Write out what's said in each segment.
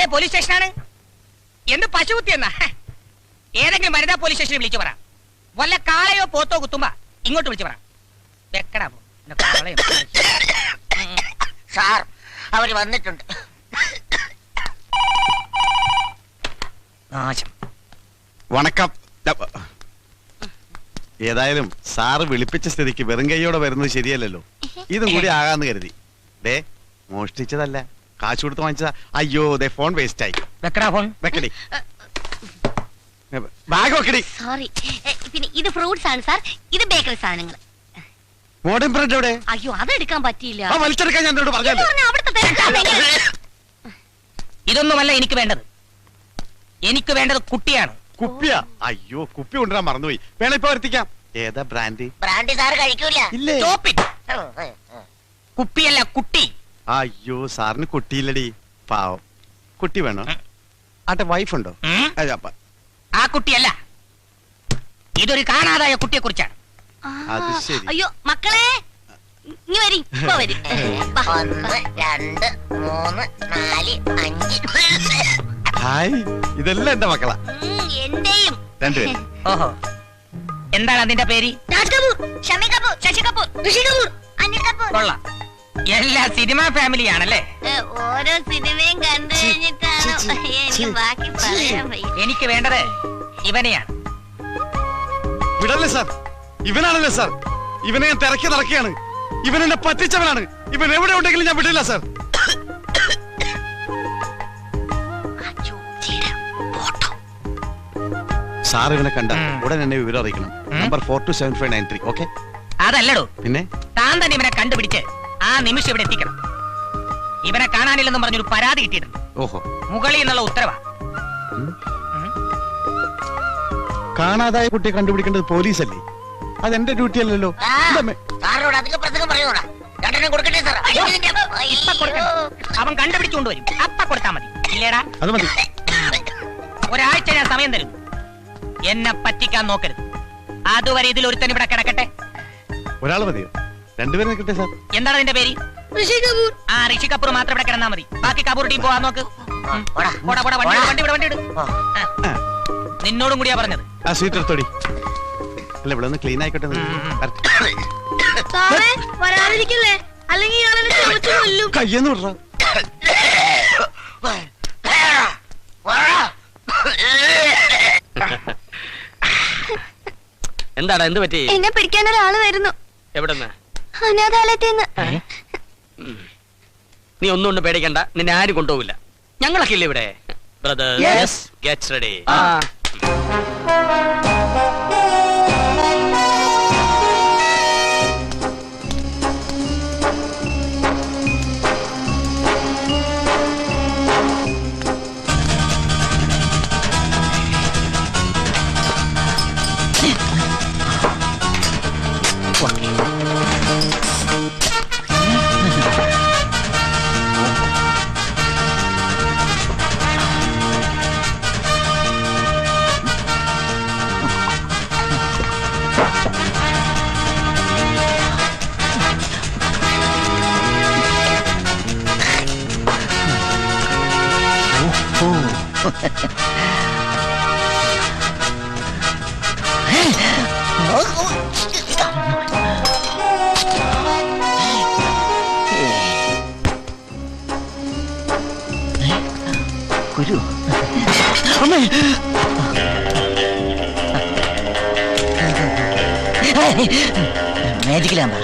ഇതേതേ police സ്റ്റേഷനാണ്? എന്ത് പശുകുത്തി എന്നാ? ഏതെങ്കിലും വനിതാ പോലീസ് സ്റ്റേഷനിൽ വിളിച്ചു പറ. വല്ല കാളയോ പോത്തോ കുത്തുമ്പോ ഇങ്ങോട്ട് വിളിച്ചു പറ. വെക്കടാ സാർ, അവര് വന്നിട്ടുണ്ട്. വണക്കം. ഏതായാലും സാറ് വിളിപ്പിച്ച സ്ഥിതിക്ക് വെറും കൈയോടെ വരുന്നത് ശരിയല്ലല്ലോ. ഇതും കൂടി ആകാന്ന് കരുതി. ഡേ, മോഷ്ടിച്ചതല്ല, കാശ് കൊടുത്ത് വാങ്ങിച്ചതാ. അയ്യോ, ദേ ഫോൺ വേസ്റ്റ് ആയി. വെക്കടാ ഫോൺ. വെക്കടി, ബാഗ് വെക്കടി. സോറി. പിന്നെ ഇത് ഫ്രൂട്ട്സ് ആണ് സാർ, ഇത് ബേക്കറി സാധനങ്ങൾ. മോഡേൺ ബ്രെഡ് എവിടെ? അയ്യോ, അതെടുക്കാൻ പറ്റിയില്ല. വലിച്ചെടുക്കാൻ ഞാൻ എന്നോട് പറഞ്ഞല്ലോ. ഇതൊന്നുമല്ല എനിക്ക് വേണ്ടത്. എനിക്ക് വേണ്ടത് കുട്ടിയാണ്. കുപ്പിയാ? അയ്യോ, കുപ്പി കൊണ്ടുവരാൻ മറന്നുപോയി. വേണം ഇപ്പൊ വരുത്തിക്കാം. ഏതാ ബ്രാൻഡ്? ബ്രാൻഡ് സാർ കഴിക്കൂല. ഇല്ലേ? കുപ്പിയല്ല, കുട്ടി. അയ്യോ, സാറിന് കുട്ടിയില്ലടി, പാവം. കുട്ടി വേണോ? ആട്ടെ, വൈഫുണ്ടോ? ആ കുട്ടിയല്ല, ഇതൊരു കാണാതായ കുട്ടിയെ കുറിച്ചാണ്. അത് ശരി. അയ്യോ മക്കളെ, ഇനി വരി. 1 2 3 4 5. ഹായ്, ഇതെല്ലാം എന്റെ മക്കളാ. എന്റെയും. രണ്ടുപേരും. ഓഹോ, എന്താണ് അതിന്റെ പേര്? രാജ് കപൂർ, ഷമി കപൂർ, ശശി കപൂർ, ഋഷി കപൂർ, അനിൽ കപൂർ. കൊള്ളാം, എല്ലാ സിനിമ ഫാമിലിയാണല്ലേ? ഓരോ സിനിമയും കണ്ടു കഴിഞ്ഞിട്ടാണ് എനിക്ക് ബാക്കി പറയാൻ വയ്യ. എനിക്ക് വേണ്ടത് ഇവനെയാണ്. വിടല്ലേ സാർ, ഇവനാണല്ലേ സാർ. ഇവനെ ഞാൻ തിരക്കി നടക്കുകയാണ്. ഇവൻ എന്നെ പറ്റിച്ചവനാണ്. ഇവൻ എവിടെ ഉണ്ടെങ്കിലും ഞാൻ വിടില്ല സാർ. സാർ ഇവനെ കണ്ട ഉടൻ എന്നെ വിവരം അറിയിക്കണം. നമ്പർ 427593. ഓക്കെ? അതല്ലടോ, പിന്നെ താൻ തന്നെ ഇവനെ കണ്ടുപിടിച്ച് ആ നിമിഷം ഇവിടെ എത്തിക്കണം. ഇവനെ കാണാനില്ലെന്നും പറഞ്ഞൊരു പരാതി കിട്ടിയിട്ടുണ്ട്. ഓഹോ, മുകളിൽ നിന്നുള്ള ഉത്തരവാ. കാണാതായ കുട്ടിയെ കണ്ടുപിടിക്കേണ്ടത് പോലീസല്ലേ? അതെന്റെ ഡ്യൂട്ടി അല്ലല്ലോ. അവൻ കണ്ടുപിടിച്ചുകൊണ്ടുവരും. അപ്പ കൊടുത്താ മതി. ഇല്ലേടാ? അത് മതി. ഒരാഴ്ച ഞാൻ സമയം തരും. എന്നെ പറ്റിക്കാൻ നോക്കരുത്. അതുവരെ ഇതിൽ ഒരുത്തൻ ഇവിടെ കിടക്കട്ടെ. ഒരാൾ മതിയോ? രണ്ടുപേരും നിൽക്കട്ടെ സാർ. എന്താണ് അതിന്റെ പേര്? ഋഷി കപൂർ. ആ, ഋഷി കപൂർ മാത്രം ഇവിടെ കിടന്നാ മതി. ബാക്കി കപൂർ ടീം പോവാൻ നോക്ക്. വണ്ടി. നിന്നോടും കൂടിയാ പറഞ്ഞത്. ആ സീറ്റ് എടുത്തോടി. അല്ല, ഇവിടെ ഒന്ന് ക്ലീൻ ആയിക്കോട്ടെ. വരാതിരിക്കല്ലേ, അല്ലെങ്കിൽ കയ്യെന്ന് വിടറ. എന്താടാ, എന്ത് പറ്റി? എന്നെ പിടിക്കാൻ ഒരാള് വരുന്നു. എവിടെന്ന്? അനാഥാലയത്തിന്ന്. നീ ഒന്നുകൊണ്ട് പേടിക്കണ്ട, നിന്നെ ആരും കൊണ്ടുപോകില്ല. ഞങ്ങളൊക്കെ ഇല്ല ഇവിടെ. Brother, get ready. ഗുരു, അമ്മേ, മാജിക്കലാമ്പ.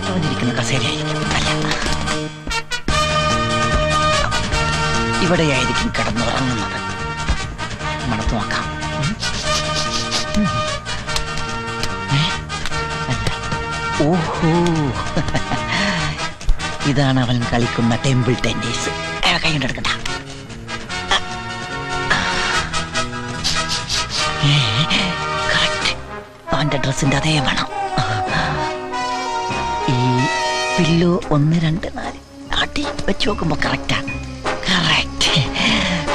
ഇതായിരിക്കുന്ന കസേരയായിരിക്കും. അല്ല, ഇവിടെയായിരിക്കും കിടന്നുറങ്ങുന്നത്. മണത്ത് നോക്കാം. ഓഹോ, ഇതാണ് അവൻ കളിക്കുന്ന ടെമ്പിൾ ടെന്നീസ്. കൈ കൊണ്ടെടുക്കണ്ട. അവന്റെ ഡ്രസ്സിന്റെ അതേ മണം. ഈ പില്ലോ 1 2 4 ആട്ടി വെച്ച് നോക്കുമ്പോ കറക്റ്റാ. Correct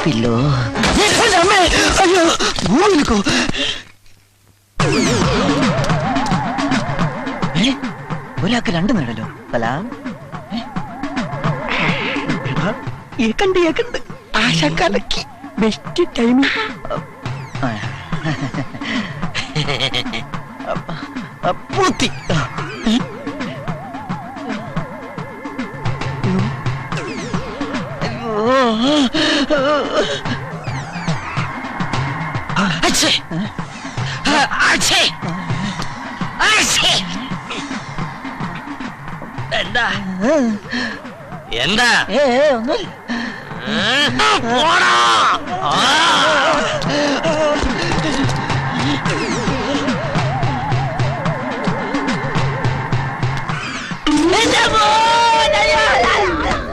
pillow. ഒരാൾക്ക് രണ്ട് നേടല്ലോ സലാം ഏക്കണ്ട് ആശാക്കാലക്ക് ബെസ്റ്റ് ടൈമിംഗ് പൂത്തി എന്താ എന്താ ഒന്നുമില്ല പോടാ.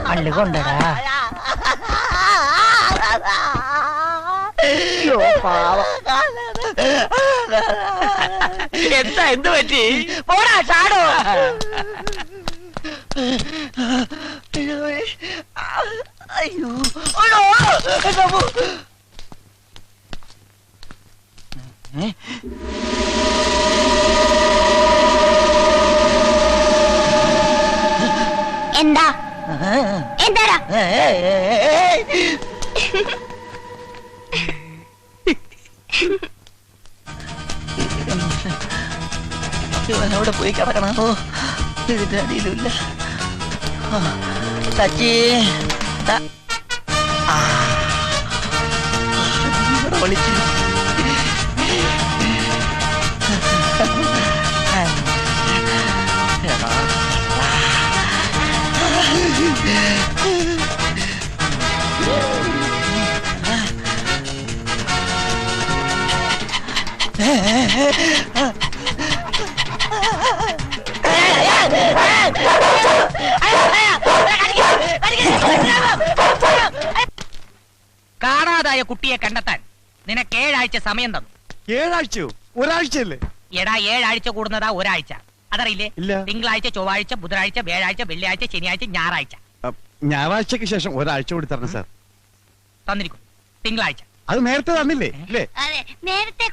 കള്ളു കൊണ്ടടാ എന്താ എന്ത് പറ്റി? പോടാ ചാടോ അയ്യോ എന്താ എന്താടാ അവിടെ പോയി കിടക്കണം ഓ ഇതിന്റെ അടിയിലുമില്ല സച്ചി വിളിച്ചു കാണാതായ കുട്ടിയെ കണ്ടെത്താൻ നിനക്ക് 7 ആഴ്ച സമയം തന്നു. 7 ആഴ്ചയോ? ഒരാഴ്ചയല്ലേ? എടാ 7 ആഴ്ച കൂടുന്നതാ ഒരാഴ്ച. അതറിയില്ലേ? ഇല്ല. തിങ്കളാഴ്ച, ചൊവ്വാഴ്ച, ബുധനാഴ്ച, വ്യാഴാഴ്ച, വെള്ളിയാഴ്ച, ശനിയാഴ്ച, ഞായറാഴ്ച ഞായറാഴ്ചക്ക് ശേഷം ഒരാഴ്ച കൂടി തരണം സാർ. തന്നിരിക്കും. തിങ്കളാഴ്ച അത് നേരത്തെ തന്നില്ലേ? ഇല്ലേ? അതെ നേരത്തെ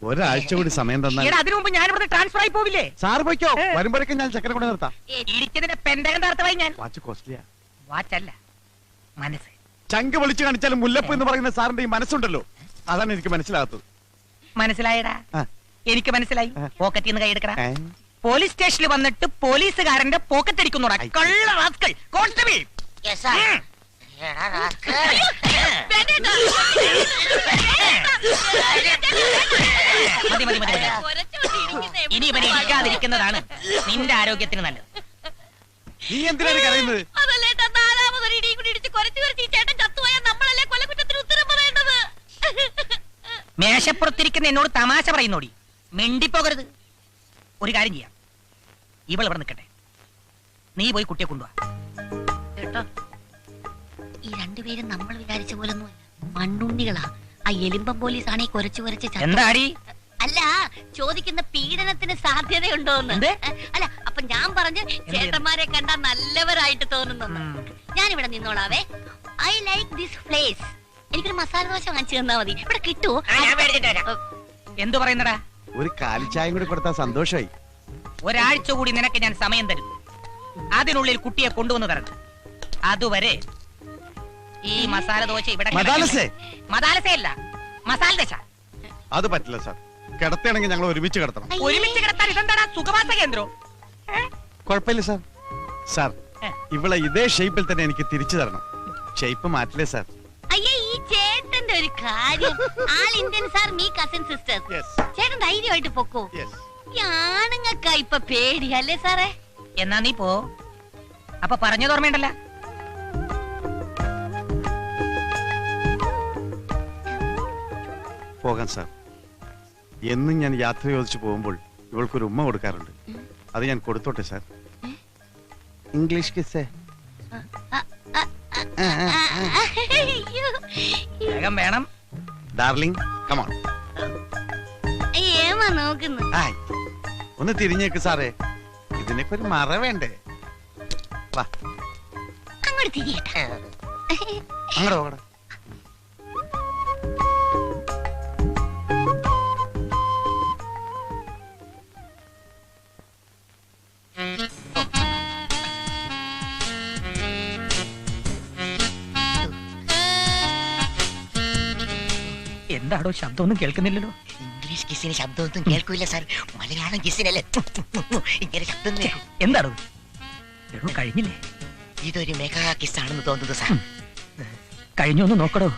ഒരാഴ്ച കൂടി സമയം തന്നാൽ എടാ അതിനു മുമ്പ് ഞാൻ ഇവിടെ ട്രാൻസ്ഫർ ആയി പോവില്ലേ? സാർ പോയിക്കോ. വരുമ്പോഴേക്കും ഞാൻ ചക്കര കൂടെ നിർത്താം. ഇരിക്കുന്നതിന്റെ പെൻഡകം തർത്തമായി ഞാൻ. വാച്ച് കോസ്റ്റ്ലിയാ. വാച്ചല്ല, മനസ്സ്. ചങ്ക് വിളിച്ചു കാണിച്ചാലും മുല്ലപ്പ് എന്ന് പറയുന്ന സാറിന്റെ ഈ മനസ്സുണ്ടല്ലോ, അതാണ് എനിക്ക് മനസ്സിലാകാത്തത്. മനസ്സിലായടാ? ആ. എനിക്ക് മനസ്സിലായി. ആ. പോക്കറ്റിൽ നിന്ന് കൈയെടുക്കടാ. ഏ? പോലീസ് സ്റ്റേഷനിൽ വന്നിട്ട് പോലീസുകാരന്റെ പോക്കറ്റ് അടിക്കുന്നോടാ. കള്ള റാസ്കൽ. കോൺസ്റ്റബിൾ. മതി മതി മതി മതി. ഇനി ഇവനെ ഇരിക്കാതിരിക്കുന്നതാണ് നിന്റെ ആരോഗ്യത്തിന് നല്ലത്. നീ എന്തിനാണ് കരയുന്നത്? മേശപ്പുറത്തിരിക്കുന്ന എന്നോട് തമാശ പറയുന്നോടി. മിണ്ടിപ്പോകരുത്. ഒരു കാര്യം ചെയ്യാം, ഇവൾ ഇവിടെ നിൽക്കട്ടെ, നീ പോയി കുട്ടിയെ കൊണ്ടുവാ. ഈ രണ്ടുപേരും നമ്മൾ വിചാരിച്ച പോലൊന്നുമല്ല, മണ്ണുണ്ണികളാ. ആ എലിമ്പം പോലീസാണ് ഈ കുരച്ച് എന്താടി? അല്ല, ചോദിക്കുന്ന പീഡനത്തിന് സാധ്യതയുണ്ടോന്ന്. എന്ത്? അല്ല, അപ്പൊ ഞാൻ പറഞ്ഞു ചേട്ടന്മാരെ കണ്ടാ നല്ലവരായിട്ട് തോന്നുന്നു. ഞാനിവിടെ നിന്നോളാവേ. I like this place. എനിക്കൊരു മസാല ദോശ വാങ്ങിച്ചു തന്നാ മതി. ഇവിടെ കിട്ടുമോ? എന്തു പറയുന്നടാ? ഒരു കാലിച്ചായം കൂടി കൊടുത്താൽ സന്തോഷമായി. ഒരാഴ്ച കൂടി നിനക്ക് ഞാൻ സമയം തരും. അതിനുള്ളിൽ കുട്ടിയെ കൊണ്ടുവന്ന് തരണം. അതുവരെ ഈ മസാല ദോശ ഇവിടെ മദാലസേ? മദാലസയല്ല, മസാല ദശ. അത് പറ്റില്ല സാർ. കിടത്തയാണെങ്കിൽ ഞങ്ങൾ ഒരുമിച്ച് കിടത്തണം. ഒരുമിച്ച് കിടത്താൻ ഇതെന്താടാ സുഖവാസ കേന്ദ്രം? കുഴപ്പമില്ല സാർ. സാർ, ഇവളെ ഇതേ ഷേപ്പിൽ തന്നെ എനിക്ക് തിരിച്ചു തരണം. ഷേപ്പ് മാറ്റില്ലേ സാർ? അയ്യേ, ഈ ചേട്ടന്റെ ഒരു കാര്യം. ആൾ Indian sir, me cousin sisters. Yes. ചേട്ടൻ ധൈര്യമായിട്ട് പൊക്കോ. Yes. ഈ ആണുങ്ങൾക്കാ ഇപ്പൊ പേടി അല്ലേ സാറേ? എന്നാ നീ പോ. അപ്പൊ പറഞ്ഞത് ഓർമ്മയുണ്ടല്ല? പോകാം സാർ. എന്നും ഞാൻ യാത്ര ചോദിച്ചു പോകുമ്പോൾ ഇവൾക്കൊരു ഉമ്മ കൊടുക്കാറുണ്ട്. അത് ഞാൻ കൊടുത്തോട്ടെ സാർ. ഇംഗ്ലീഷ് കിസ്സേ. അയ്യോ. വേഗം വേണം. Darling, come on. ഏമാ നോക്കുന്നു. ഹായ്. ഒന്ന് തിരിഞ്ഞേക്ക് സാറേ. ഇതിനൊക്കെ ഒരു മറ വേണ്ടേ? വാ, അങ്ങോട്ട് തിരിയട്ടെ. അങ്ങോട്ട് പോകട. എന്താടോ ശബ്ദമൊന്നും കേൾക്കുന്നില്ലല്ലോ? ഇംഗ്ലീഷ് കിസിന് ശബ്ദമൊന്നും കേൾക്കൂല സാർ. മലയാളം കിസിനല്ലേ ഇങ്ങനെ ശബ്ദം കേൾക്കും. എന്താടോ എടോ കഴിഞ്ഞില്ലേ? ഇതൊരു മെഗാ കിസ്സാണെന്ന് തോന്നുന്നു സാർ. കഴിഞ്ഞൊന്ന് നോക്കടോ.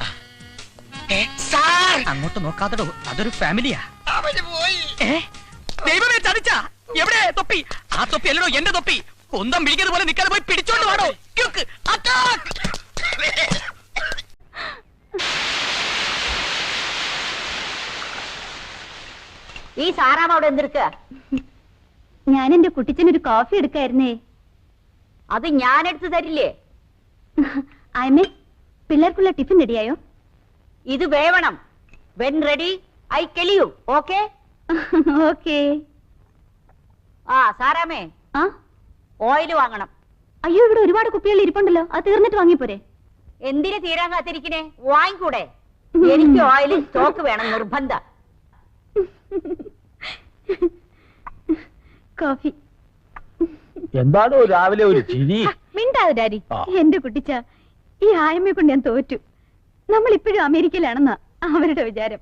സാർ അങ്ങോട്ട് നോക്കാത്തടോ, അതൊരു ഫാമിലിയാ. അവന് പോയി. ദൈവമേ ചതിച്ച. എവിടെ തൊപ്പി? ആ തൊപ്പി അല്ലടോ എന്റെ തൊപ്പി. കൊന്തം പിടിക്കുന്നത് പോലെ നിൽക്കാതെ പോയി പിടിച്ചോണ്ട് വാടോ. ഈ സാറാമ അവിടെ എന്തെടുക്ക? ഞാൻ എന്റെ കുട്ടിച്ചനൊരു കോഫി എടുക്കായിരുന്നേ. അത് ഞാൻ എടുത്തു തരില്ലേ? ആയമേ, പിള്ളേർക്കുള്ള ടിഫിൻ റെഡിയായോ? ഇത് വേവണം. When ready I tell you. Okay okay. ആ സാറാമേ, ആ ഓയിൽ വാങ്ങണം. അയ്യോ, ഇവിടെ ഒരുപാട് കുപ്പികൾ ഇരിപ്പുണ്ടല്ലോ, അത് തീർന്നിട്ട് വാങ്ങിപ്പോരെ? എന്തിനു തീരാൻ കാത്തിരിക്കണേ? വാങ്ങിക്കൂടെ? എനിക്ക് ഓയിൽ സ്റ്റോക്ക് വേണം, നിർബന്ധ. കോഫി. എന്താണോ രാവിലെ ഒരു ചിരി? മിണ്ടാതെ ഡാഡി. ആ. എന്റെ കുട്ടിച്ച, ഈ ആയമ്മയെ കൊണ്ട് ഞാൻ തോറ്റു. നമ്മൾ ഇപ്പോഴും അമേരിക്കയിലാണെന്നാ അവരുടെ വിചാരം.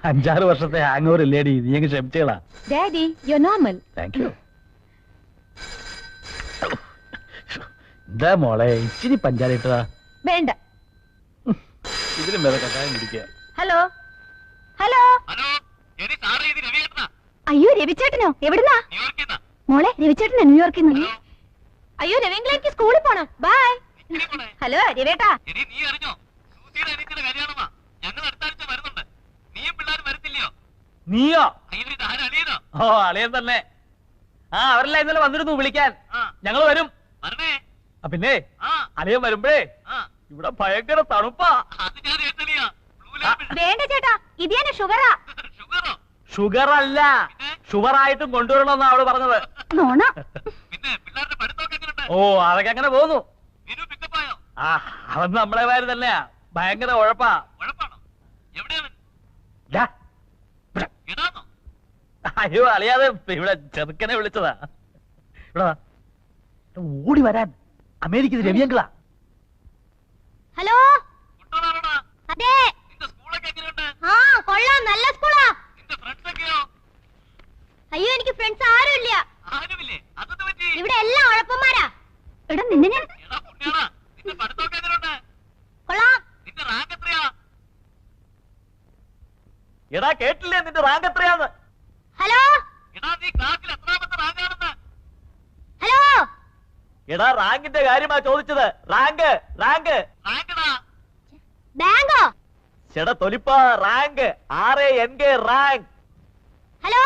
5-6 വർഷത്തെ ഹാങ് ഓവർ ഇല്ലേടി, നീ അങ്ങ് ക്ഷമിച്ചേളാ. Daddy, you normal. Thank you. എന്താ മോളെ ഇച്ചിരി പഞ്ചായത്താ? വേണ്ട. ഇതിലും വേറെ കഷായം കുടിക്കുക. Hello hello. അയ്യോ, രവിചേട്ടനോ? എവിടുന്നാ? മോളെ, രവിചേട്ടനാ ന്യൂയോർക്കിൽ നിന്ന്. അയ്യോ, രവീന്ദ്രൻ, എനിക്ക് സ്കൂളിൽ പോണം. ബൈ. ഹലോ രവേട്ടാ. നീയോ? ഓ, അളിയൻ തന്നെ. ആ, അവരെല്ലാം ഇന്നലെ വന്നിരുന്നു വിളിക്കാൻ. ഞങ്ങൾ വരും. പിന്നെ അളിയൻ വരുമ്പഴേ ഇവിടെ ഭയങ്കര തണുപ്പാ. വേണ്ട ചേട്ടാ, ഇത് ഞാൻ ഷുഗറാ. ഷുഗർ അല്ല, ഷുഗർ ആയിട്ടും കൊണ്ടുവരണമെന്നാ അവള് പറഞ്ഞത്. നോണ. ഓ, അതൊക്കെ അങ്ങനെ പോന്നു. ആ, അവൻ നമ്മളെ പേര് തന്നെയാ. ഭയങ്കര ഉഴപ്പാ. ഡാ, ഇവിടെ. അയ്യോ, അളിയാതെ ഇവിടെ ചെറുക്കനെ വിളിച്ചതാ. ഇവിടെ വാ. ഓടി വരാൻ. അമേരിക്കയിൽ രവിയങ്കളാ. ഹലോ. അതെ. ആ, കൊള്ളാം, നല്ല സ്കൂളാ. അയ്യോ, എനിക്ക് ഫ്രണ്ട്സ് ആരുമില്ല. ഇവിടെ എല്ലാം ഉഴപ്പന്മാരാ. എടാ, നിന്നെ ഞാൻ കൊള്ളാം. എടാ, കേട്ടില്ലേ നിന്റെ റാങ്ക് എത്രയാന്ന്? Hello hello. എടാ, റാങ്കിന്റെ കാര്യമാ ചോദിച്ചത്. റാങ്ക് റാങ്ക് ബാങ്കോ? ചേട്ടാ തൊലിപ്പ, റാങ്ക് RANK റാങ്ക്. ഹലോ,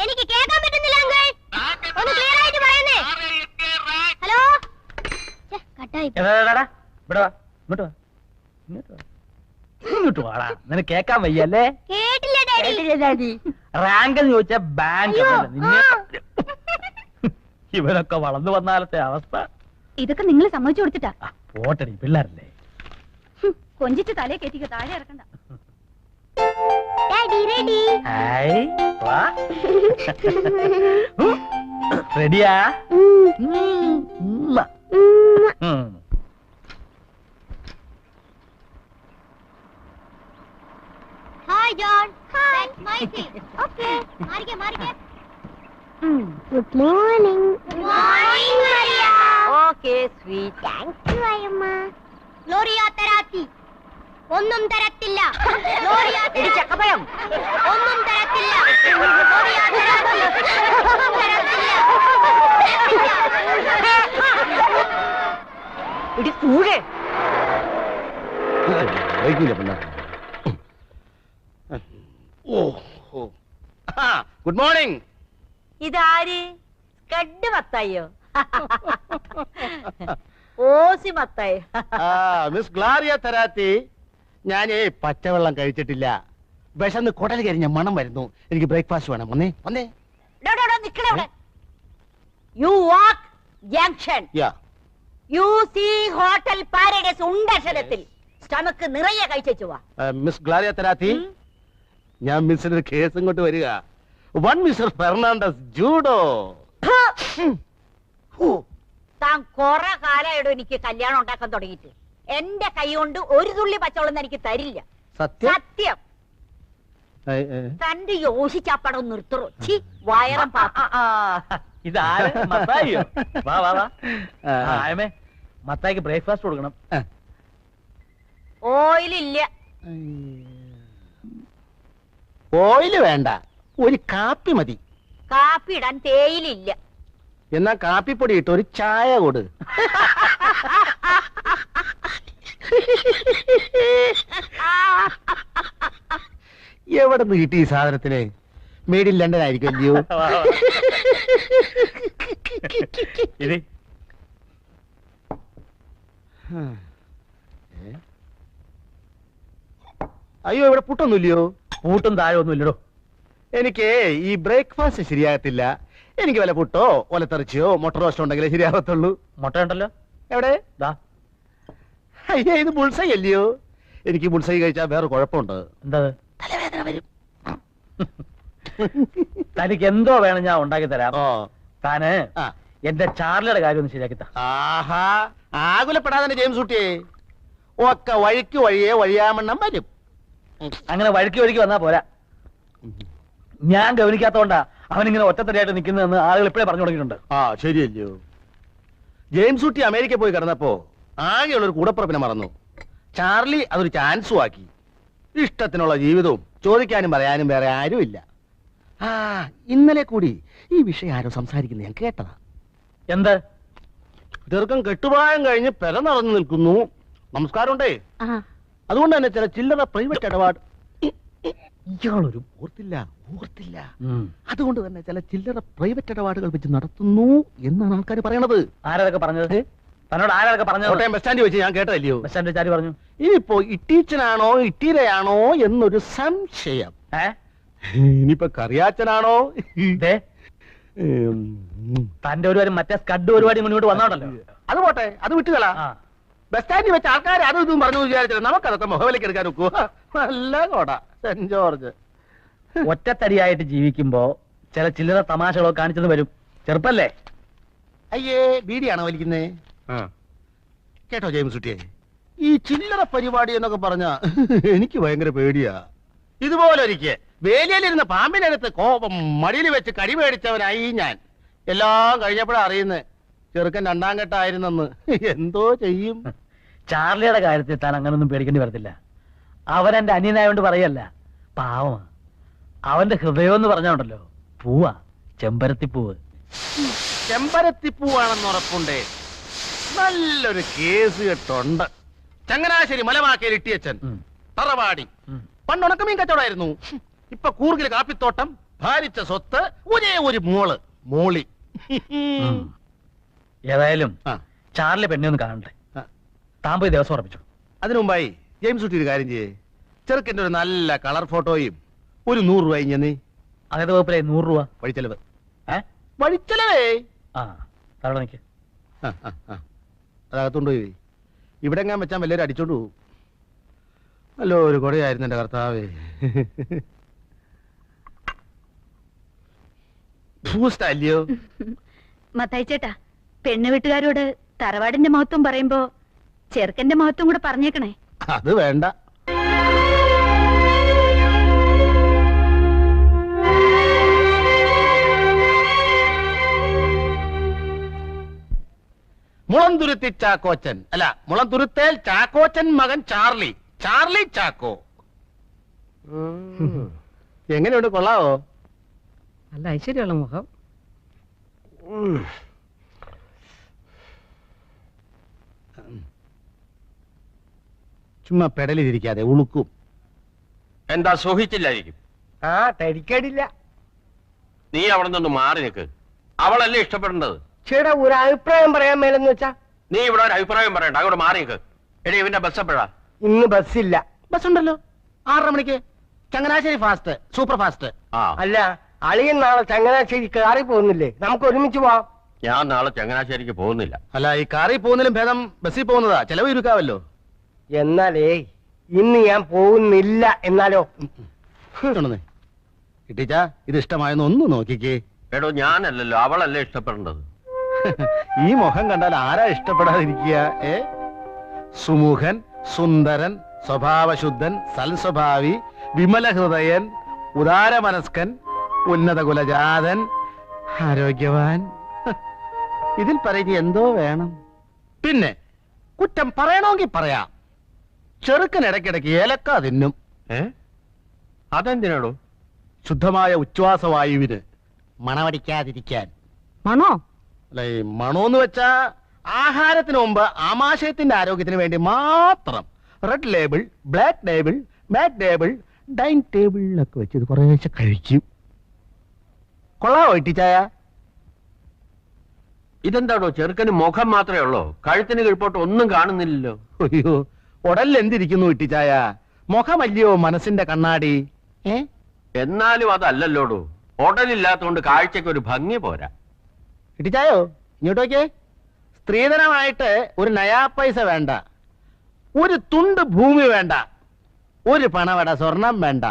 എനിക്ക് കേൾക്കാൻ പറ്റുന്നില്ല അങ്കിൾ. ഒന്ന് ക്ലിയർ ആയിട്ട് പറയുന്നേ. ഹലോ. കട്ടായി. ഇവിടെ വാ, ഇങ്ങോട്ട് വാ, ഇങ്ങോട്ട് വാ, ഇങ്ങോട്ട് വാടാ. നിനക്ക് കേക്കാൻ വയ്യല്ലേ? കേട്ടില്ല ഡാഡി. റാങ്ക് എന്ന് ചോദിച്ചാ ബാങ്ക്. അയ്യോ, നിന്നെ ഇവനൊക്കെ വളർന്നു വന്നാലത്തെ അവസ്ഥ. ഇതൊക്കെ നിങ്ങൾ സമ്മതിച്ചു കൊടുത്തിട്ടാ. പോട്ടടി, പിള്ളേരല്ലേ. കൊഞ്ചിച്ച് തലേ കയറ്റിക്കോ, താഴെ ഇറക്കണ്ട. Daddy ready. ഹായ്, വാ. റെഡിയാ? Hi John. Hi Maisie. Okay, മാറിക്കേ മാറിക്കേ. Good morning. Good morning Maria. Okay sweet. Thanks you അയ്യമ്മ. ഗ്ലോറിയ തരാത്തി. ഒന്നും തരത്തില്ല. ഗ്ലോറിയ എടി ചക്കപ്പഴം. ഒന്നും തരത്തില്ല. ഗ്ലോറിയ തരാത്തി. ഒന്നും തരത്തില്ല. ഇടി കൂടെ. Good morning. ഇതാര്? കഡ് മത്തായോ? ഓസി മത്തായി. മിസ് ഗ്ലാരിയ തരാത്തി, ഞാനേ പച്ചവെള്ളം കഴിച്ചിട്ടില്ല. വിശന്ന് കുടൽ കരിഞ്ഞ മണം വരുന്നു. എനിക്ക് ബ്രേക്ക്ഫാസ്റ്റ് വേണം. വന്നേ വന്നേ. നിക്കണേ അവിടെ. You walk junction. You see hotel paradise ഉണ്ടക്ഷരത്തിൽ. സ്റ്റമക്ക് നിറയെ കഴിച്ചു വാ. മിസ് ഗ്ലാരിയ തരാത്തി, ഞാൻ മിസ്സിന് കേസ് ഇങ്ങോട്ട് വരിക. One Mister Fernandes judo. താൻ കൊറേ കാലമായിടും എനിക്ക് കല്യാണം ഉണ്ടാക്കാൻ തുടങ്ങിയിട്ട്. എന്റെ കൈ കൊണ്ട് ഒരു തുള്ളി പച്ചവെള്ളം എനിക്ക് തരില്ല. സത്യം സത്യം ഏ, ഏ. തന്റെ യോശിച്ചാപ്പടം നിർത്തറോ ചി വയറം പാപ്പ ഇതാര് മത്തായിയോ? വാ വാ വാ. ആ, ആ, ആയമേ മത്തായിക്ക് ബ്രേക്ക്ഫാസ്റ്റ് കൊടുക്കണം. ഓയിലില്ല. ഓയില് വേണ്ട, ഒരു കാപ്പി മതി. കാപ്പി ഇടാൻ തേയിലില്ല. എന്നാ കാപ്പിപ്പൊടി ഇട്ട് ഒരു ചായ കൊടു. എവിടെ നിന്ന് കിട്ടി ഈ സാധനത്തിന്? മെയ്ഡ് ഇൻ ലണ്ടൻ ആയിരിക്കും അല്ലയോ? വാ, വാ. ഇത് അയ്യോ, ഇവിടെ പുട്ടൊന്നുമില്ലയോ? പൂട്ടും താഴെ ഒന്നും ഇല്ലടോ. എനിക്ക് ഈ ബ്രേക്ക്ഫാസ്റ്റ് ശരിയാകത്തില്ല. എനിക്ക് വല്ല പുട്ടോ ഒലത്തെറിച്ചയോ മുട്ട റോസ്റ്റോ ഉണ്ടെങ്കിലേ ശരിയാകത്തുള്ളൂ. മുട്ട ഉണ്ടല്ലോ. എവിടെ? ദാ അയ്യോ, ഇത് ബുൾസൈ അല്ലയോ? എനിക്ക് ബുൾസൈ കഴിച്ചാൽ വേറെ കുഴപ്പമുണ്ട്. എന്താ അത്? തലവേദന വരും. തനിക്ക് എന്തോ വേണം ഞാൻ ഉണ്ടാക്കി തരാം. ഓ, താന് ആ. എന്റെ ചാർലിയുടെ കാര്യം ഒന്ന് ശരിയാക്കി താ. ആഹാ, ആകുലപ്പെടാതെ ജെയിംസ് കുട്ടിയെ. ഒക്കെ വഴിക്ക് വഴിയെ വഴിയാമണ്ണം വരും. അങ്ങനെ വഴുക്കി വഴുക്കി വന്നാ പോരാ. ഞാൻ ഗവനിക്കാത്തോണ്ടാ അവനിങ്ങനെ ഒറ്റത്തടിയായിട്ട് നിൽക്കുന്നതെന്ന് ആളുകൾ ഇപ്പോഴേ പറഞ്ഞു തുടങ്ങിയിട്ടുണ്ട്. ആ, ശരിയല്ലയോ? ജെയിംസ് കുട്ടി അമേരിക്ക പോയി കിടന്നപ്പോ ആകെയുള്ളൊരു കൂടപ്പുറപ്പിനെ മറന്നു. ചാർലി അതൊരു ചാൻസും ആക്കി. ഇഷ്ടത്തിനുള്ള ജീവിതവും ചോദിക്കാനും പറയാനും വേറെ ആരുമില്ല. ആ, ഇന്നലെ കൂടി ഈ വിഷയം ആരോ സംസാരിക്കുന്നത് ഞാൻ കേട്ടതാ. എന്ത്? ചെറുക്കം കെട്ടുപായം കഴിഞ്ഞ് പെര നടന്നു നിൽക്കുന്നു. നമസ്കാരമുണ്ടേ. അതുകൊണ്ട് തന്നെ ചില ചില്ലറ പ്രൈവറ്റ് ഇടപാട്. ഇയാളൊരു ഓർത്തില്ല. അതുകൊണ്ട് തന്നെ ചില ചില്ലറ പ്രൈവറ്റ് ഇടപാടുകൾ വെച്ച് നടത്തുന്നു എന്നാണ് ആൾക്കാർ പറയണത്. ആരതൊക്കെ പറഞ്ഞത്? തന്നോട് ആരതൊക്കെ പറഞ്ഞത്? കോട്ടയം ബസ് സ്റ്റാൻഡിൽ വെച്ച് ഞാൻ കേട്ടതല്ലയോ? ബസ് സ്റ്റാൻഡിൽ ചാരി പറഞ്ഞു. ഇനിയിപ്പോ ഇട്ടീച്ചനാണോ ഇട്ടീരയാണോ എന്നൊരു സംശയം. ഇനിയിപ്പോ കറിയാച്ചനാണോ? ദേ, തന്റെ ഒരു മറ്റേ സ്കഡ് പരിപാടി മുന്നോട്ട് വന്നോണ്ടല്ലോ. അത് പോട്ടെ, അത് വിട്ടുകളാ. ആ. ബസ് സ്റ്റാൻഡിൽ വെച്ച് ആൾക്കാർ അതും ഇതും പറഞ്ഞു വിചാരിച്ചില്ല. നമുക്കതൊക്കെ മുഖവിലേക്ക് എടുക്കാൻ നോക്കൂ. നല്ല കോട സെന്റ് ജോർജ്. ഒറ്റത്തടിയായിട്ട് ജീവിക്കുമ്പോ ചില ചില്ലറ തമാശകളൊക്കെ കാണിച്ചത് വരും. ചെറുപ്പല്ലേ? അയ്യേ, ബീഡിയാണോ വലിക്കുന്നേ? കേട്ടോ ജെയിംസ് കുട്ടിയെ, ഈ ചില്ലറ പരിപാടി എന്നൊക്കെ പറഞ്ഞ എനിക്ക് ഭയങ്കര പേടിയാ. ഇതുപോലെ ഒരിക്കൽ വേലിയിലിരുന്ന പാമ്പിനടുത്ത് കോപം മടിയിൽ വെച്ച് കടി മേടിച്ചവനായി ഞാൻ. എല്ലാം കഴിഞ്ഞപ്പോഴാ അറിയുന്നേ ചെറുക്കൻ രണ്ടാം ഘട്ടമായിരുന്നെന്ന്. എന്തോ ചെയ്യും? ചാർലിയുടെ കാര്യത്തിൽ താൻ അങ്ങനൊന്നും പേടിക്കേണ്ടി വരത്തില്ല. അവനെന്റെ അന്യനായോണ്ട് പറയല്ല, പാവമാ. അവന്റെ ഹൃദയം എന്ന് പറഞ്ഞോണ്ടല്ലോ, പൂവാ, ചെമ്പരത്തിപ്പൂവ്. ചെമ്പരത്തിപ്പൂവാണെന്ന് ഉറപ്പുണ്ടേ. നല്ലൊരു കേസ് കെട്ടുണ്ട്. ചങ്ങനാശ്ശേരി മലമാക്കയിൽ ഇട്ടിയച്ചൻ, തറവാടി. പണ്ട് ഉണക്കമീൻ കച്ചവടമായിരുന്നു. ഇപ്പൊ കൂർഗിൽ കാപ്പിത്തോട്ടം, ഭാരിച്ച സ്വത്ത്, ഒരേ ഒരു മോളി. ഏതായാലും ആ. ചാർലി പെണ്ണെ ഒന്ന് കാണണ്ടേ. താൻ പോയി ദിവസം ഉറപ്പിച്ചു. അതിനു മുമ്പായി ജെയിംസ് കുട്ടി ഒരു കാര്യം ചെയ്യേ. ചെറുക്കൻ്റെ ഒരു നല്ല കളർ ഫോട്ടോയും ഒരു 100 രൂപ ഇഞ്ഞെന്നീ. അതേത് വകുപ്പിലെ 100 രൂപ വഴിച്ചെലവ്. വഴിച്ചെലവേ? ആ, അവിടെ നിൽക്ക്. അതകത്തുകൊണ്ടുപോയി. ഇവിടെ എങ്ങാൻ വെച്ചാൽ വല്ലവരും അടിച്ചോണ്ട് പോകും. അല്ലോ, ഒരു കൊടയായിരുന്നു എന്റെ കർത്താവേ. ഭൂസ്റ്റല്ലയോ? മത്തായി ചേട്ടാ, പെണ്ണു വീട്ടുകാരോട് തറവാടിന്റെ മഹത്വം പറയുമ്പോ ചെറുക്കന്റെ മഹത്വം കൂടെ പറഞ്ഞേക്കണേ. അത് വേണ്ട. മുളന്തുരുത്തി ചാക്കോച്ചൻ അല്ല, മുളന്തുരുത്തേൽ ചാക്കോച്ചൻ മകൻ ചാർലി. ചാർലി ചാക്കോ. എങ്ങനെയുണ്ട്? കൊള്ളാവോ? നല്ല ഐശ്വര്യമുള്ള മുഖം. ചുമ്മാ പെടലിരിക്കാതെ ഉളുക്കും. എന്താ സുഖിച്ചില്ലായിരിക്കും? ആ, തരിക്കടില്ല. നീ അവിടെ നിന്ന് മാറി നിൽക്ക്. അവളല്ലേ ഇഷ്ടപ്പെടേണ്ടത്. ചേട്ടാ, ഒരു അഭിപ്രായം പറയാൻ മേലെന്ന് വെച്ചാ. നീ ഇവിടെ ഒരു അഭിപ്രായം പറയണ്ട, അങ്ങോട്ട് മാറി നിൽക്ക്. എടി, ഇവന്റെ ബസ് എപ്പോഴാ? ഇന്ന് ബസ്സില്ല. ബസ് ഉണ്ടല്ലോ, 6:30 മണിക്ക്. Changanassery fast, super fast. ആ, അല്ല, അളിയൻ നാളെ ചങ്ങനാശ്ശേരി കാറി പോകുന്നില്ലേ? നമുക്ക് ഒരുമിച്ച് പോവാം. ഞാൻ നാളെ ചങ്ങനാശ്ശേരിക്ക് പോകുന്നില്ല. അല്ല, ഈ കാറിൽ പോകുന്നതിലും ഭേദം ബസ്സിൽ പോകുന്നതാ. ചെലവ് ചുരുക്കാവല്ലോ. എന്നാലേ ഇന്ന് ഞാൻ പോകുന്നില്ല. എന്നാലോ കിട്ടിച്ചാ, ഇത് ഇഷ്ടമായെന്ന് ഒന്ന് നോക്കിക്കേ. എടോ, ഞാനല്ലല്ലോ, അവളല്ലേ ഇഷ്ടപ്പെടേണ്ടത്. ഈ മുഖം കണ്ടാൽ ആരാ ഇഷ്ടപ്പെടാതിരിക്കുക? സുമുഖൻ, സുന്ദരൻ, സ്വഭാവശുദ്ധൻ, സൽസ്വഭാവി, വിമലഹൃദയൻ, ഉദാരമനസ്കൻ, ഉന്നത കുലജാതൻ, ആരോഗ്യവാൻ. ഇതിൽ പറയുക എന്തോ വേണം. പിന്നെ കുറ്റം പറയണമെങ്കിൽ പറയാം. ചെറുക്കൻ ഇടയ്ക്കിടയ്ക്ക് ഏലക്ക തിന്നും. അതെന്തിനാടോ? ശുദ്ധമായ ഉച്ഛ്വാസവായുവിന് മണമടിക്കാതിരിക്കാൻ. മണോ? അല്ല, ഈ മണോന്ന് വെച്ചാ ആഹാരത്തിന് മുമ്പ് ആമാശയത്തിന്റെ ആരോഗ്യത്തിന് വേണ്ടി മാത്രം റെഡ് ലേബിൾ, ബ്ലാക്ക് ലേബിൾ, മാറ്റ് ലേബിൾ, ഡൈനിങ് ടേബിളിലൊക്കെ വെച്ച് ഇത് കുറേശ്ശെ കഴിക്കും. കൊള്ളാവോ ഇട്ടിച്ചായ? ഇതെന്താടോ ചെറുക്കന് മുഖം മാത്രമേ ഉള്ളൂ, കഴുത്തിന് കീഴ്പോട്ട് ഒന്നും കാണുന്നില്ലല്ലോ. അയ്യോ, ഉടലിൽ എന്തിരിക്കുന്നു ഇട്ടിച്ചായ? മുഖമല്ലയോ മനസ്സിന്റെ കണ്ണാടി. എന്നാലും അതല്ലല്ലോടോ, ഉടലില്ലാത്തോണ്ട് കാഴ്ചക്ക് ഒരു ഭംഗി പോരാ. ഇട്ടിച്ചായോ, ഇങ്ങോട്ടോക്കെ. സ്ത്രീധനമായിട്ട് ഒരു നയാ പൈസ വേണ്ട, ഒരു തുണ്ട് ഭൂമി വേണ്ട, ഒരു പണവട സ്വർണം വേണ്ട,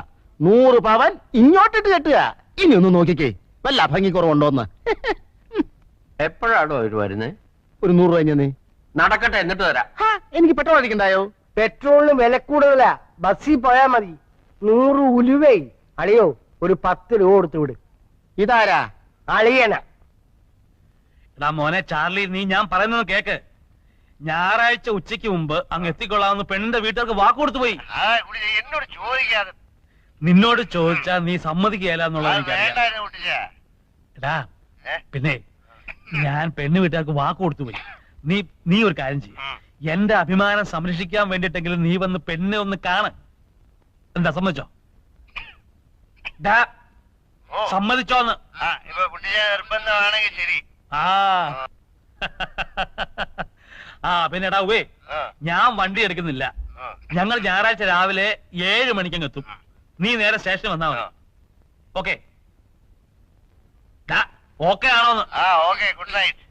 100 പവൻ ഇങ്ങോട്ടിട്ട് കെട്ടുക. ഇനി ഒന്ന് നോക്കിക്കേ, വല്ല ഭംഗിക്കുറവുണ്ടോന്ന്. എപ്പോഴാണോ അവര് വരുന്നേ? ഒരു 100 രൂപ നീ നടക്കട്ടെ, എന്നിട്ട് തരാം. എനിക്ക് പെട്രോൾ അടിക്കണ്ടായോ? പെട്രോളിന് വില കൂടുതലാ, ബസ്സിൽ പോയാ മതി. 100 ഉലുവേ. അളിയോ, ഒരു 10 രൂപ കൊടുത്തു വിട്. ഇതാരാ? അളിയന. എടാ മോനെ ചാർലി, നീ ഞാൻ പറയുന്നത് കേക്ക്. ഞായറാഴ്ച ഉച്ചയ്ക്ക് മുമ്പ് അങ്ങ് എത്തിക്കൊള്ളാമെന്ന് പെണ്ണിന്റെ വീട്ടുകാർക്ക് വാക്ക് കൊടുത്തു പോയി. എന്നോട് ചോദിക്കാതെ. നിന്നോട് ചോദിച്ചാ നീ സമ്മതിക്കുകയല്ല എന്നുള്ളത് എനിക്കറിയാം. എടാ പിന്നെ ഞാൻ പെണ്ണ് വീട്ടുകാർക്ക് വാക്ക് കൊടുത്തു പോയി. നീ ഒരു കാര്യം ചെയ്യും, എന്റെ അഭിമാനം സംരക്ഷിക്കാൻ വേണ്ടിട്ടെങ്കിലും നീ വന്ന് പെണ്ണിനെ ഒന്ന് കാണ്. എന്താ, സമ്മതിച്ചോ? സമ്മതിച്ചോന്ന്? ശരി. പിന്നെ എടാ ഞാൻ വണ്ടി എടുക്കുന്നില്ല. ഞങ്ങൾ ഞായറാഴ്ച രാവിലെ 7 മണിക്കങ്ങ് എത്തും. നീ നേരെ സ്റ്റേഷനിൽ വന്നാ മതി. ഓക്കെ? ഓക്കെ ആണോന്ന്? Good night.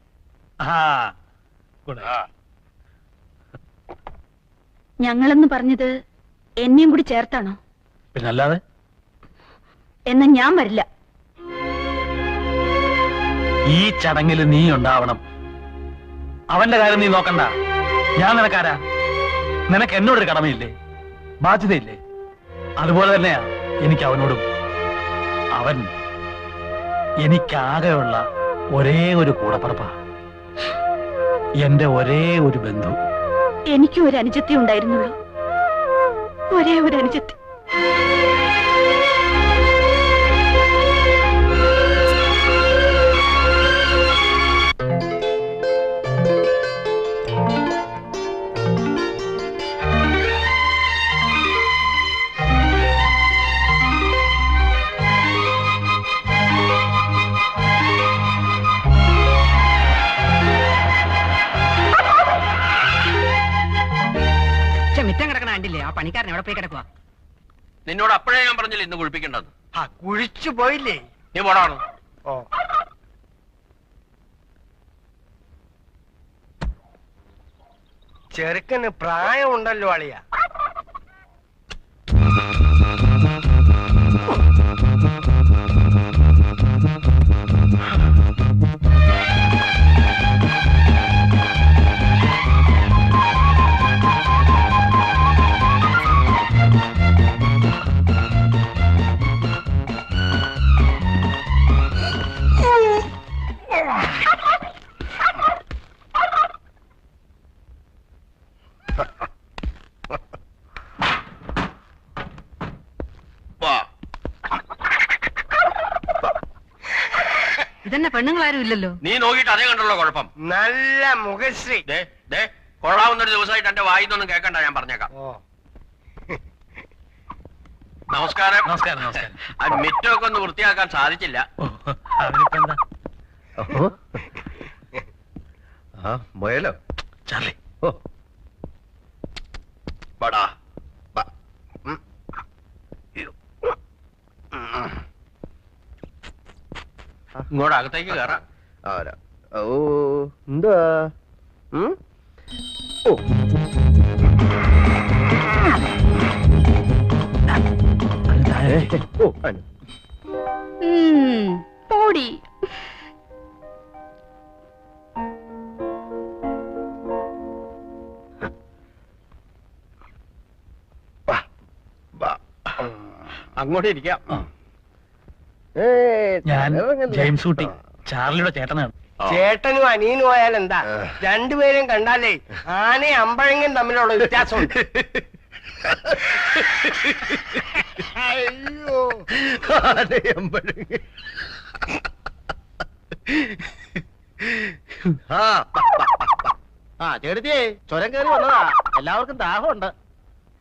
Good night. ഞങ്ങളെന്ന് പറഞ്ഞത് എന്നെയും കൂടി ചേർത്താണോ? പിന്നല്ലാതെ. എന്നാ ഞാൻ വരില്ല. ഈ ചടങ്ങിൽ നീ ഉണ്ടാവണം. അവന്റെ കാര്യം നീ നോക്കണ്ട. ഞാൻ നിനക്കാരാ? നിനക്ക് എന്നോടൊരു കടമയില്ലേ, ബാധ്യതയില്ലേ? അതുപോലെ തന്നെയാ എനിക്ക് അവനോടും. അവൻ എനിക്കാകെയുള്ള ഒരേ ഒരു കൂടപ്പറപ്പാ, എന്റെ ഒരേ ഒരു ബന്ധു. എനിക്കും ഒരു അനുജത്തി ഉണ്ടായിരുന്നുള്ളൂ, ഒരേ ഒരു അനുജത്തി. മിറ്റം കിടക്കണ കണ്ടില്ലേ? ആ പണിക്കാരൻ എവിടെ പോയി കിടക്കുക? നിന്നോട് അപ്പോഴേ ഞാൻ പറഞ്ഞില്ല ഇന്ന് കുഴിപ്പിക്കേണ്ടത്. കുഴിച്ചു പോയില്ലേ? നീ പോടാണ്. ചെറുക്കന് പ്രായമുണ്ടല്ലോ അളിയ. ഇതന്നെ പെണ്ണുങ്ങളാരും ഇല്ലല്ലോ. നീ നോക്കിയിട്ട് അതേ കണ്ടുള്ള കുഴപ്പം. നല്ല മുഖശ്രീ. കൊള്ളാവുന്നൊരു ദിവസമായിട്ട് എന്റെ വായിന്നൊന്നും കേൾക്കണ്ട, ഞാൻ പറഞ്ഞേക്കാം. നമസ്കാരം. നമസ്കാരം. നമസ്കാരം. മിറ്റമൊക്കെ ഒന്ന് വൃത്തിയാക്കാൻ സാധിച്ചില്ല. പോയല്ലോ ചാർലി. ഇങ്ങോട്ട് അകത്തേക്ക് കയറാം. എന്താ? പോടി. അങ്ങോട്ട് ഇരിക്കാം. ഞാൻ ജെയിംസ് കുട്ടി, ചാർലിയുടെ ചേട്ടനാണ്. ചേട്ടനും അനിയനും പോയാൽ എന്താ? രണ്ടുപേരും കണ്ടാലേ ആനയും അമ്പഴങ്ങയും തമ്മിലുള്ള വ്യത്യാസമുണ്ട്. അയ്യോ ആ ചേട്ടത്തിയേ ചുരം കയറി വന്നതാ. എല്ലാവർക്കും ദാഹമുണ്ട്.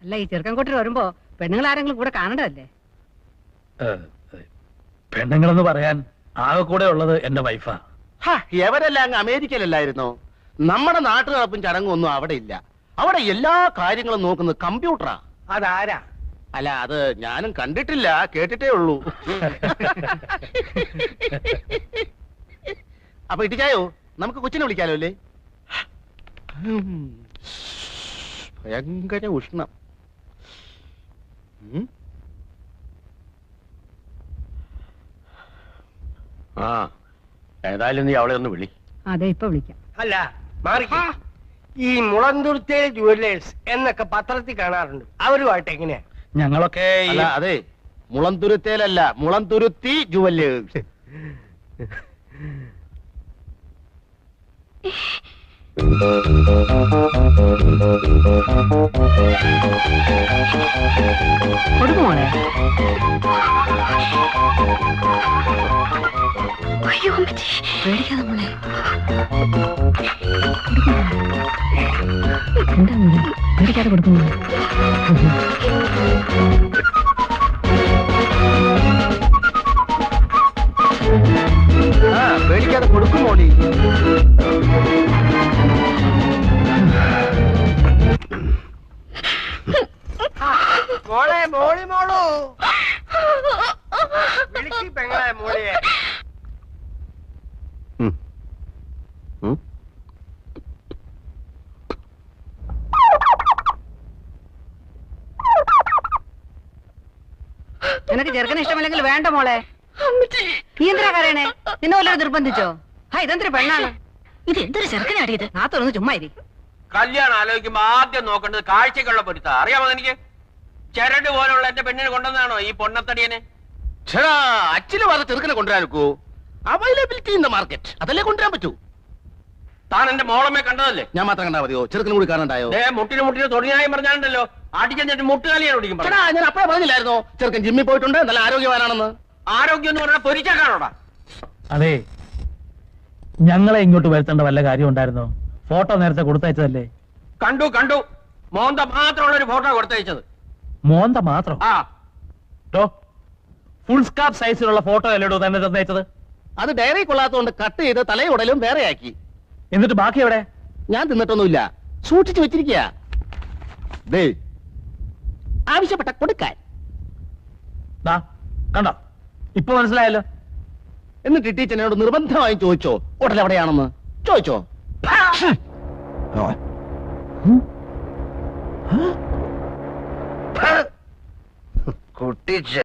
അല്ല, ഈ ചെറുക്കൻ കൂട്ടർ വരുമ്പോ പെണ്ണുങ്ങൾ ആരെങ്കിലും കൂടെ കാണണ്ടല്ലേ? പെണ്ണുങ്ങളെന്ന് പറയാൻ ആകെ കൂടെ ഉള്ളത് എന്റെ വൈഫാ. എവരെല്ലാം അങ്ങ് അമേരിക്കയിലല്ലായിരുന്നോ? നമ്മുടെ നാട്ടു നടപ്പും ചടങ്ങും ഒന്നും അവിടെ ഇല്ല. അവിടെ എല്ലാ കാര്യങ്ങളും നോക്കുന്നത് കമ്പ്യൂട്ടറാ. അതാരാ? അല്ല, അത് ഞാനും കണ്ടിട്ടില്ല, കേട്ടിട്ടേ ഉള്ളൂ. അപ്പൊ ഇട്ടിച്ചായോ, നമുക്ക് കൊച്ചിനെ വിളിക്കാലോ അല്ലേ? ഭയങ്കര ഉഷ്ണം. ആ ഏതായാലും നീ അവളെ ഒന്ന് വിളി. അതെ, ഇപ്പൊ വിളിക്കാം. അല്ല, മാറി. ഈ മുളന്തുരുത്തേ ജുവല്ലേഴ്സ് എന്നൊക്കെ പത്രത്തിൽ കാണാറുണ്ട്. അവരുമായിട്ട് എങ്ങനെയാ? ഞങ്ങളൊക്കെ അല്ല, അതെ, മുളന്തുരുത്തേലല്ല, മുളന്തുരുത്തി ജുവല്ലേഴ്സ്. കൊടുക്കുമോളെ? അയ്യോ അമ്മച്ചി, പേടിക്കാതെ മോളെ. എന്താ മോളെ, പേടിക്കാതെ കൊടുക്കുന്നു. പേടിക്കാതെ കൊടുക്കുമോളി. മോളെ, മോളി മോളൂ, വിളിക്കി പെങ്ങളെ മോളിയെ. നിനക്ക് ചെറുക്കന് ഇഷ്ടമില്ലെങ്കിൽ വേണ്ട മോളെ. നീ എന്തിനാ കരയണേ? നിന്നെ വല്ലതും നിർബന്ധിച്ചോ? ഇതെന്തൊരു പെണ്ണാണ് ഇത്? എന്തൊരു ചെറുക്കനാടിയത്? നാത്തൊന്ന് ചുമ്മാ ഇരി. കല്യാണം ആലോചിക്കുമ്പോ ആദ്യം നോക്കേണ്ടത് കാഴ്ചക്കുള്ള പൊരുത്ത. അറിയാമോ എനിക്ക്? ചരട് പോലുള്ള എന്റെ പെണ്ണിനെ കൊണ്ടുവന്നാണോ ഈ പൊണ്ണത്തടിയനെ? ചേടാ, അച്ഛന് പറഞ്ഞ ചെറുക്കനെ കൊണ്ടുവരാനൊക്കൂ. അവൈലബിലിറ്റി ഇൻ ദ മാർക്കറ്റ്, അതല്ലേ കൊണ്ടുവരാൻ പറ്റൂ. താൻ എന്റെ മോളമ്മെ കണ്ടതല്ലേ? ഞാൻ മാത്രം കണ്ടാ മതിയോ? ചെറുക്കനും കൂടി കാണണ്ടായോ? മുട്ടിന് തൊടിനായും പറഞ്ഞാണ്ടല്ലോ, അടിച്ചെന്നിട്ട് മുട്ടുകാലിയാണ് ഓടിക്കും. ചേടാ, ഞാൻ അപ്പഴേ പറഞ്ഞില്ലായിരുന്നോ ചെറുക്കൻ ജിമ്മിൽ പോയിട്ടുണ്ട്, നല്ല ആരോഗ്യവാനാണെന്ന്? ആരോഗ്യം എന്ന് പറഞ്ഞാൽ പൊരിച്ചാക്കാണോടാ? അതെ, ഞങ്ങളെ ഇങ്ങോട്ട് വരുത്തേണ്ട വല്ല കാര്യം ഉണ്ടായിരുന്നോ? ഫോട്ടോ നേരത്തെ കൊടുത്തയച്ചതല്ലേ? കണ്ടു മോന്ത മാത്രമുള്ള ഒരു ഫോട്ടോ കൊടുത്തയച്ചത്. മോന്ത മാത്രം? ആ, ഫുൾ സ്കാർഫ് സൈസിലുള്ള ഫോട്ടോ അല്ലേടോ തന്നെ തന്നയച്ചത്? അത് ഡയറി കൊള്ളാത്തോണ്ട് കട്ട് ചെയ്ത് തലയുടലും വേറെയാക്കി. എന്നിട്ട് ബാക്കി എവിടെ? ഞാൻ തിന്നിട്ടൊന്നുമില്ല, സൂക്ഷിച്ചു വെച്ചിരിക്കുക. ആവശ്യപ്പെട്ട കൊടുക്കാൻ. കണ്ടോ, ഇപ്പൊ മനസ്സിലായല്ലോ. എന്നിട്ട് ടീച്ചറിനോട് നിർബന്ധമായും ചോദിച്ചോ ഹോട്ടൽ എവിടെയാണെന്ന്? ചോദിച്ചോ? കുട്ടിച്ച